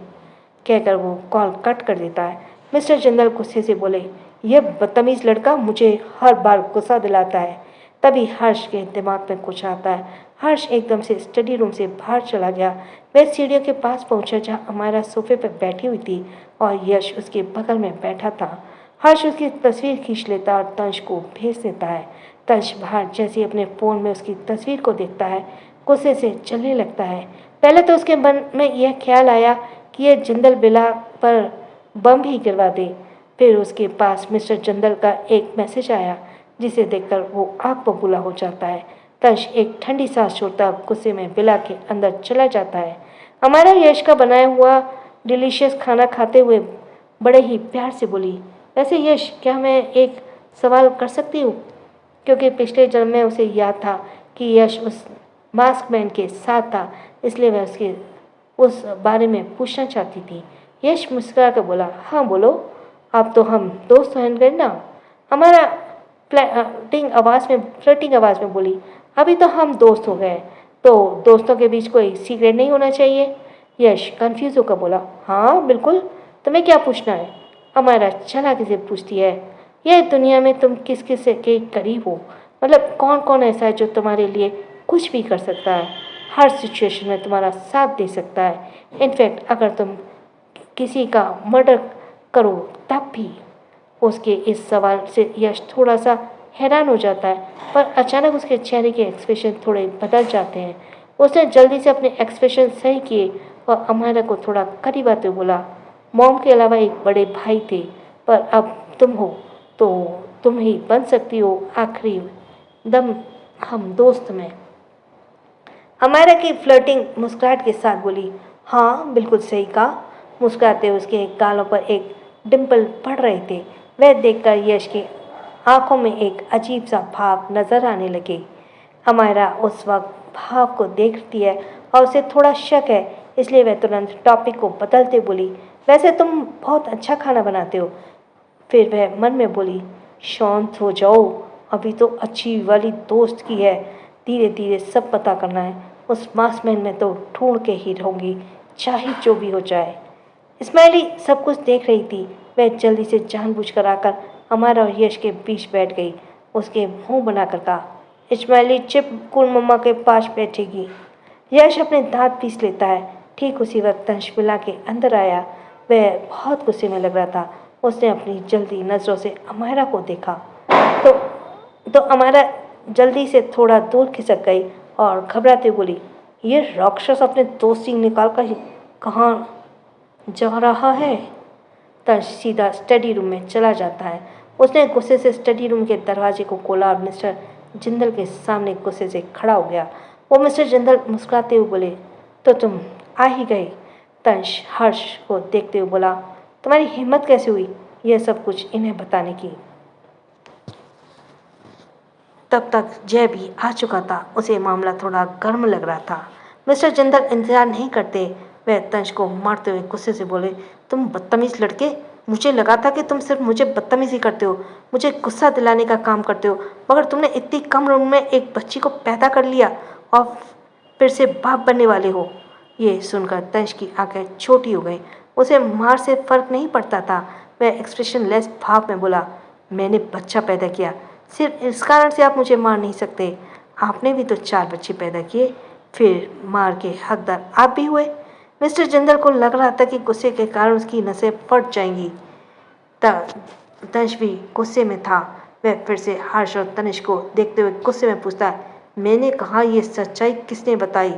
कहकर वो कॉल कट कर देता है। मिस्टर जिंदल गुस्से से बोले, यह बदतमीज लड़का मुझे हर बार गुस्सा दिलाता है। तभी हर्ष के दिमाग में कुछ आता है। हर्ष एकदम से स्टडी रूम से बाहर चला गया। वह सीढ़ियों के पास पहुंचा जहां हमारा सोफे पर बैठी हुई थी और यश उसके बगल में बैठा था। हर्ष उसकी तस्वीर खींच लेता और तंश को भेज देता है। तंश बाहर जैसे अपने फ़ोन में उसकी तस्वीर को देखता है, गुस्से से चलने लगता है। पहले तो उसके मन में यह ख्याल आया कि यह जिंदल बिला पर बम ही गिरवा दे। फिर उसके पास मिस्टर जिंदल का एक मैसेज आया, जिसे देखकर वो आग बबूला हो जाता है। तंश एक ठंडी सांस छोड़ता गुस्से में बिला के अंदर चला जाता है। हमारा यश का बनाया हुआ डिलीशियस खाना खाते हुए बड़े ही प्यार से बोली, वैसे यश क्या मैं एक सवाल कर सकती हूँ? क्योंकि पिछले जन्म में उसे याद था कि यश उस मास्क मैन के साथ था, इसलिए वह उसके उस बारे में पूछना चाहती थी। यश मुस्कुरा कर बोला, हाँ बोलो, अब तो हम दोस्त हैं गए ना। हमारा फ्लर्टिंग आवाज़ में बोली, अभी तो हम दोस्त हो गए, तो दोस्तों के बीच कोई सीक्रेट नहीं होना चाहिए। यश कंफ्यूज होकर बोला, हाँ बिल्कुल, तुम्हें क्या पूछना है? हमारा चालाकी से पूछती है, यह दुनिया में तुम किस किस के करीब हो? मतलब कौन कौन ऐसा है जो तुम्हारे लिए कुछ भी कर सकता है, हर सिचुएशन में तुम्हारा साथ दे सकता है। इनफैक्ट अगर तुम किसी का मर्डर करो तब भी। उसके इस सवाल से यश थोड़ा सा हैरान हो जाता है, पर अचानक उसके चेहरे के एक्सप्रेशन थोड़े बदल जाते हैं। उसने जल्दी से अपने एक्सप्रेशन सही किए और अमायरा को थोड़ा करीब आते हुए बोला, मॉम के अलावा एक बड़े भाई थे, पर अब तुम हो तो तुम ही बन सकती हो आखिरी दम हम दोस्त में। अमायरा की फ्लर्टिंग मुस्कुराहट के साथ बोली, हाँ बिल्कुल सही कहा। मुस्कुराते उसके गालों पर एक डिम्पल पड़ रहे थे। वह देखकर यश की आंखों में एक अजीब सा भाव नजर आने लगे। अमायरा उस वक्त भाव को देखती है और उसे थोड़ा शक है, इसलिए वह तुरंत टॉपिक को बदलते बोली, वैसे तुम बहुत अच्छा खाना बनाते हो। फिर वह मन में बोली, शांत हो जाओ, अभी तो अच्छी वाली दोस्त की है, धीरे धीरे सब पता करना है। उस मास्कमैन में तो ढूंढ के ही रहूँगी, चाहे जो भी हो जाए। स्माइली सब कुछ देख रही थी। वह जल्दी से जानबूझकर आकर हमारा और यश के बीच बैठ गई। उसके मुंह बनाकर कहा, स्माइली चिप कुल मम्मा के पास बैठेगी। यश अपने दांत पीस लेता है। ठीक उसी वक्त तंशबिला के अंदर आया। वह बहुत गुस्से में लग रहा था। उसने अपनी जल्दी नज़रों से अमायरा को देखा तो अमायरा जल्दी से थोड़ा दूर खिसक गई और घबराते बोली, ये राक्षस अपने दो सींग निकाल कर कहाँ जा रहा है? तर्ज सीधा स्टडी रूम में चला जाता है। उसने गुस्से से स्टडी रूम के दरवाजे को खोला और मिस्टर जिंदल के सामने गुस्से से खड़ा हो गया। वो मिस्टर जिंदल मुस्कुराते हुए बोले, तो तुम आ ही गए। तंश हर्ष को देखते हुए बोला, तुम्हारी हिम्मत कैसे हुई यह सब कुछ इन्हें बताने की? तब तक जय भी आ चुका था। उसे मामला थोड़ा गर्म लग रहा था। मिस्टर जिंदल इंतजार नहीं करते, वह तंश को मारते हुए गुस्से से बोले, तुम बदतमीज लड़के, मुझे लगा था कि तुम सिर्फ मुझे बदतमीजी करते हो, मुझे गुस्सा दिलाने का काम करते हो, मगर तुमने इतनी कम उम्र में एक बच्ची को पैदा कर लिया और फिर से बाप बनने वाले हो। ये सुनकर तंश की आंखें छोटी हो गई। उसे मार से फर्क नहीं पड़ता था। वह एक्सप्रेशन लेस भाव में बोला, मैंने बच्चा पैदा किया, सिर्फ इस कारण से आप मुझे मार नहीं सकते। आपने भी तो 4 बच्चे पैदा किए, फिर मार के हकदार आप भी हुए। मिस्टर जिंदल को लग रहा था कि गुस्से के कारण उसकी नसें फट जाएंगी। तंश भी गुस्से में था। वह फिर से हर्ष और तनिष को देखते हुए गुस्से में पूछता, मैंने कहा ये सच्चाई किसने बताई?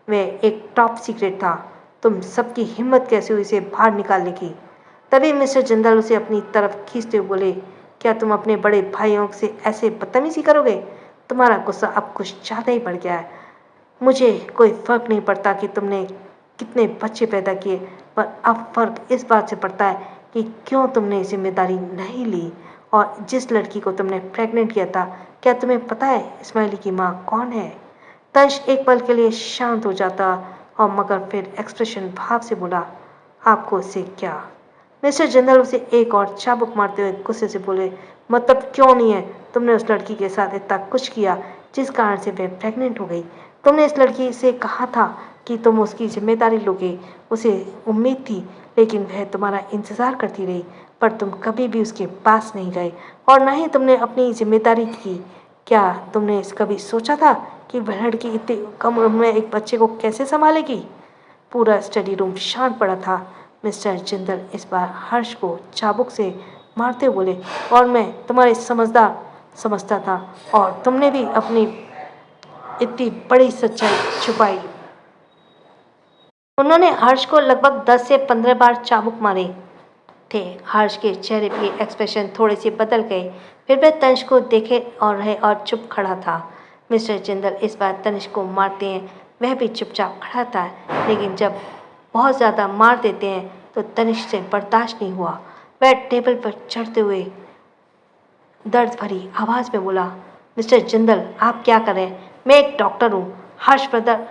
वह एक टॉप सीक्रेट था। तुम सबकी हिम्मत कैसे हुई इसे बाहर निकालने की? तभी मिस्टर जिंदल उसे अपनी तरफ खींचते हुए बोले, क्या तुम अपने बड़े भाइयों से ऐसे बदतमीजी करोगे? तुम्हारा गुस्सा अब कुछ ज़्यादा ही बढ़ गया है। मुझे कोई फ़र्क नहीं पड़ता कि तुमने कितने बच्चे पैदा किए, पर अब फ़र्क इस बात से पड़ता है कि क्यों तुमने जिम्मेदारी नहीं ली। और जिस लड़की को तुमने प्रेग्नेंट किया था, क्या तुम्हें पता है इस्माइली की माँ कौन है? तंश एक पल के लिए शांत हो जाता और मगर फिर एक्सप्रेशन भाव से बोला, आपको उससे क्या? मिस्टर जिंदल उसे एक और चाबुक मारते हुए गुस्से से बोले, मतलब क्यों नहीं है? तुमने उस लड़की के साथ इतना कुछ किया जिस कारण से वह प्रेग्नेंट हो गई। तुमने इस लड़की से कहा था कि तुम उसकी जिम्मेदारी लोगे। उसे उम्मीद थी, लेकिन वह तुम्हारा इंतज़ार करती रही, पर तुम कभी भी उसके पास नहीं गए और ना ही तुमने अपनी जिम्मेदारी की। क्या तुमने कभी सोचा था कि वह लड़की इतनी कम उम्र में एक बच्चे को कैसे संभालेगी? पूरा स्टडी रूम शांत पड़ा था। मिस्टर जिंदल इस बार हर्ष को चाबुक से मारते हुए बोले, और मैं तुम्हारे समझता था और तुमने भी अपनी इतनी बड़ी सच्चाई छुपाई। उन्होंने हर्ष को लगभग 10 से 15 बार चाबुक मारे थे। हर्ष के चेहरे पे एक्सप्रेशन थोड़े से बदल गए। फिर वह तनिष को देखे और रहे और चुप खड़ा था। मिस्टर जिंदल इस बार तनिष को मारते हैं, वह भी चुपचाप खड़ा था, लेकिन जब बहुत ज़्यादा मार देते हैं तो तनिष से बर्दाश्त नहीं हुआ। वह टेबल पर चढ़ते हुए दर्द भरी आवाज़ में बोला, मिस्टर जिंदल आप क्या कर रहे हैं? मैं एक डॉक्टर हूँ। हर्ष ब्रदर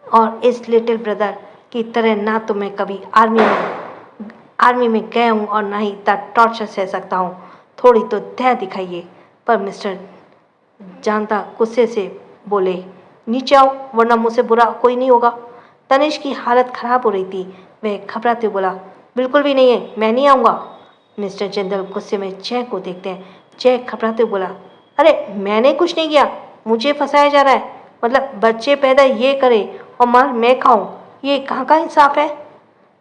और इस लिटिल ब्रदर की तरह ना तो मैं कभी आर्मी में गया हूँ और ना ही इतना टॉर्चर सह सकता हूँ। थोड़ी तो दया दिखाइए। पर मिस्टर जानता गुस्से से बोले, नीचे आओ वरना मुझसे बुरा कोई नहीं होगा। तनिष की हालत खराब हो रही थी। वह घबराते हुए बोला, बिल्कुल भी नहीं है, मैं नहीं आऊँगा। मिस्टर जिंदल गुस्से में जय को देखते हैं। जय घबराते हुए बोला, अरे मैंने कुछ नहीं किया, मुझे फंसाया जा रहा है। मतलब बच्चे पैदा ये करे और मार मैं खाऊं, ये कहाँ का इंसाफ है?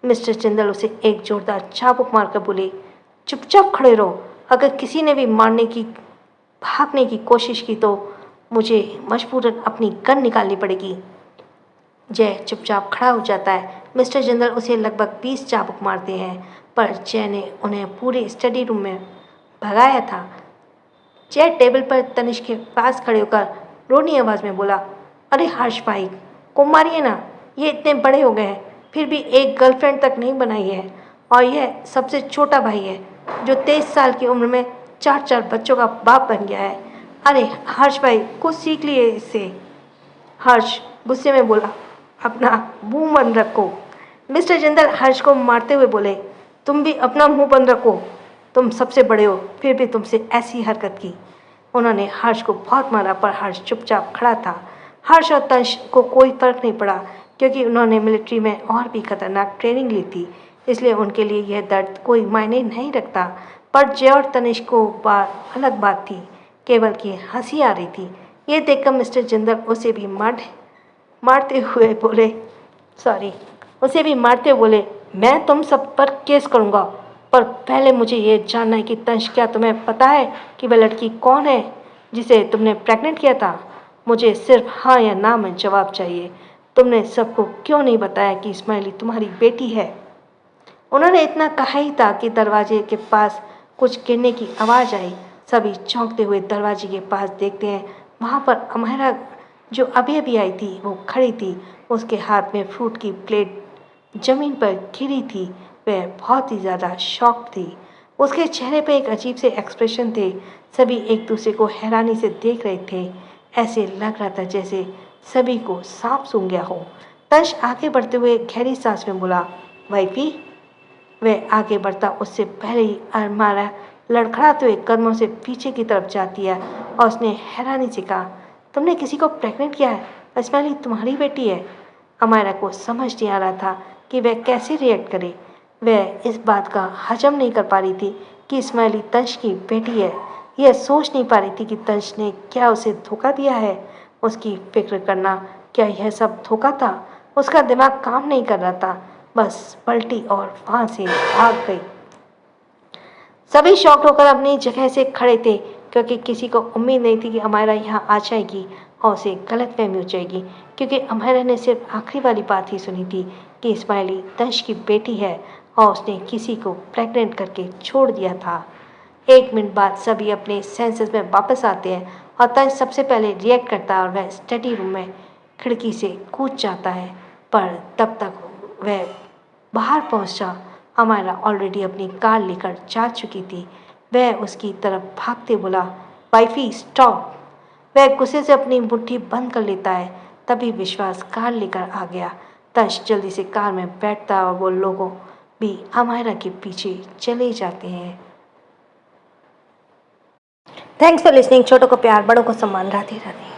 मिस्टर जिंदल उसे एक जोरदार चाबुक मारकर बोले, चुपचाप खड़े रहो। अगर किसी ने भी भागने की कोशिश की तो मुझे मजबूरन अपनी गन निकालनी पड़ेगी। जय चुपचाप खड़ा हो जाता है। मिस्टर जिंदल उसे लगभग 20 चाबुक मारते हैं, पर जय ने उन्हें पूरे स्टडी रूम में भगाया था। जय टेबल पर तनिष के पास खड़े होकर रोनी आवाज़ में बोला, अरे हर्ष भाई को मारिए ना, ये इतने बड़े हो गए हैं फिर भी एक गर्लफ्रेंड तक नहीं बनाई है, और यह सबसे छोटा भाई है जो 23 साल की उम्र में 4 बच्चों का बाप बन गया है। अरे हर्ष भाई कुछ सीख लिए इससे। हर्ष गुस्से में बोला, अपना मुंह बंद रखो। मिस्टर जिंदल हर्ष को मारते हुए बोले, तुम भी अपना मुंह बंद रखो, तुम सबसे बड़े हो फिर भी तुमसे ऐसी हरकत की। उन्होंने हर्ष को बहुत मारा, पर हर्ष चुपचाप खड़ा था। हर्ष और तनिष को कोई फर्क नहीं पड़ा, क्योंकि उन्होंने मिलिट्री में और भी खतरनाक ट्रेनिंग ली थी, इसलिए उनके लिए यह दर्द कोई मायने नहीं रखता। पर जय और तनिष को अलग बात थी, केवल की हंसी आ रही थी। ये देखकर मिस्टर जिंदल उसे भी मारते हुए बोले, मैं तुम सब पर केस करूँगा, पर पहले मुझे ये जानना है कि तनिष क्या तुम्हें पता है कि वह लड़की कौन है? जिसे तुमने प्रेग्नेंट किया था? मुझे सिर्फ हाँ या ना में जवाब चाहिए। तुमने सबको क्यों नहीं बताया कि इस्माइली तुम्हारी बेटी है? उन्होंने इतना कहा ही था कि दरवाजे के पास कुछ गिरने की आवाज़ आई। सभी चौंकते हुए दरवाजे के पास देखते हैं, वहाँ पर अमायरा जो अभी अभी आई थी वो खड़ी थी। उसके हाथ में फ्रूट की प्लेट जमीन पर गिरी थी। वह बहुत ही ज़्यादा शॉक थी। उसके चेहरे पे एक अजीब से एक्सप्रेशन थे। सभी एक दूसरे को हैरानी से देख रहे थे। ऐसे लग रहा था जैसे सभी को सांप सूंघ गया हो। तंश आगे बढ़ते हुए गहरी सांस में बोला, वाइफी। वह आगे बढ़ता उससे पहले ही अमायरा लड़खड़ाते हुए कदमों से पीछे की तरफ जाती है और उसने हैरानी से कहा, तुमने किसी को प्रेग्नेंट किया है? इस्माइली तुम्हारी बेटी है? अमायरा को समझ नहीं आ रहा था कि वह कैसे रिएक्ट करे। वह इस बात का हजम नहीं कर पा रही थी कि इस्माइली तंश की बेटी है। यह सोच नहीं पा रही थी कि तंश ने क्या उसे धोखा दिया है। उसकी फिक्र करना, क्या यह सब धोखा था? उसका दिमाग काम नहीं कर रहा था। बस पलटी और वहाँ से भाग गई। सभी शॉक्ड होकर अपनी जगह से खड़े थे, क्योंकि किसी को उम्मीद नहीं थी कि अमायरा यहाँ आ जाएगी और उसे गलतफहमी हो जाएगी, क्योंकि अमायरा ने सिर्फ आखिरी वाली बात ही सुनी थी कि इस्माइली तंश की बेटी है और उसने किसी को प्रेग्नेंट करके छोड़ दिया था। 1 मिनट बाद सभी अपने सेंसेस में वापस आते हैं और तंज सबसे पहले रिएक्ट करता है और वह स्टडी रूम में खिड़की से कूद जाता है। पर तब तक वह बाहर पहुंचा, अमायरा ऑलरेडी अपनी कार लेकर जा चुकी थी। वह उसकी तरफ भागते बोला, वाइफी स्टॉप। वह गुस्से से अपनी मुट्ठी बंद कर लेता है। तभी विश्वास कार लेकर आ गया। तंश जल्दी से कार में बैठता और वो लोगों भी अमायरा के पीछे चले जाते हैं। Thanks for listening. छोटों को प्यार, बड़ों को सम्मान। राधे राधे।